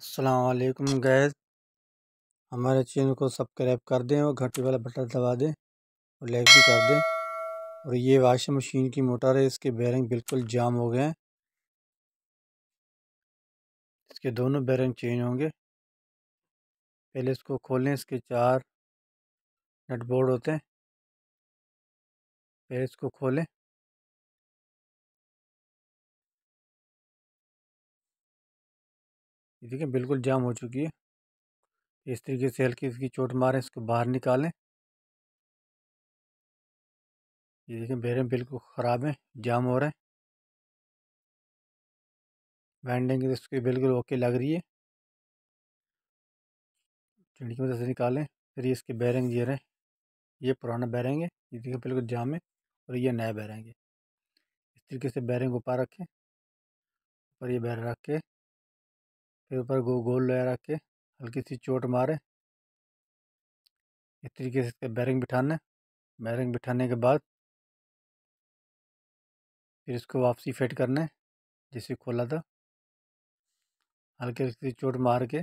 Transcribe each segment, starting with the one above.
अस्सलाम वालेकुम गैस। हमारे चैनल को सब्सक्राइब कर दें और घंटी वाला बटन दबा दें और लाइक भी कर दें। और ये वॉशिंग मशीन की मोटर है, इसके बेरिंग बिल्कुल जाम हो गए हैं। इसके दोनों बेरिंग चेंज होंगे। पहले इसको खोलें, इसके 4 नट बोल्ट होते हैं। पहले इसको खोलें। ये देखिए बिल्कुल जाम हो चुकी है। इस तरीके से हल्की इसकी चोट मारें, इसको बाहर निकालें। ये देखिए बेरिंग बिल्कुल ख़राब है, जाम हो रहे हैं। वाइंडिंग इसकी बिल्कुल ओके लग रही है। चंडी की मदद से निकालें। फिर ये इसके बेरिंग ये रहे, ये पुराना बेरिंग है, ये देखिए बिल्कुल जाम है। और ये नया बेरिंग है। इस तरीके से बेरिंग ऊपर रखें, ऊपर ये बेरिंग रख के फिर ऊपर गोल लोया रख के हल्की सी चोट मारे। इस तरीके से इसके बेरिंग बिठाना है। बेरिंग बिठाने के बाद फिर इसको वापसी फिट करना है जिसे खोला था। हल्की सी चोट मार के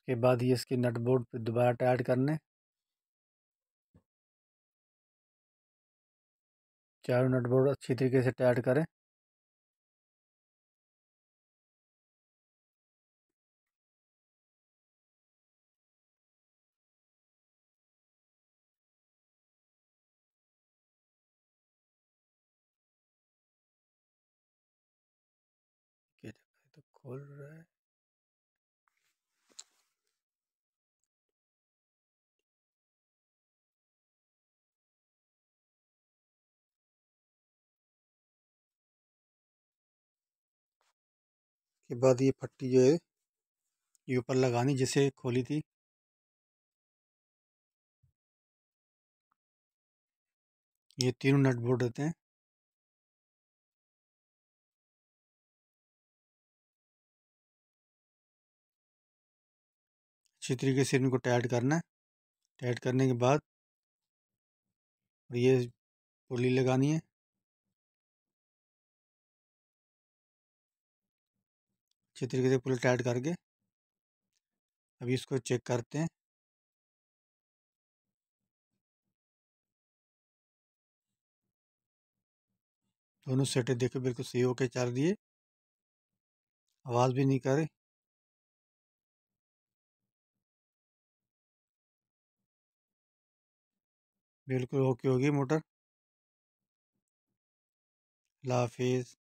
उसके बाद ये इसके नट बोल्ट पे दोबारा टाइट करने हैं। चारों नट बोल्ट अच्छी तरीके से टाइट करें। तो खोल रहा है। के बाद ये पट्टी जो है ये ऊपर लगानी जिसे खोली थी। ये तीनों नट बोल्ट होते हैं। अच्छी तरीके से इनको टाइट करना है। टाइट करने के बाद ये पुली लगानी है। अच्छी तरीके से पुली टाइट करके अभी इसको चेक करते हैं। दोनों सेटें देखो बिल्कुल सही होके चल रही है, आवाज़ भी नहीं कर रही। बिल्कुल ओके होगी मोटर। अल्लाह हाफिज़।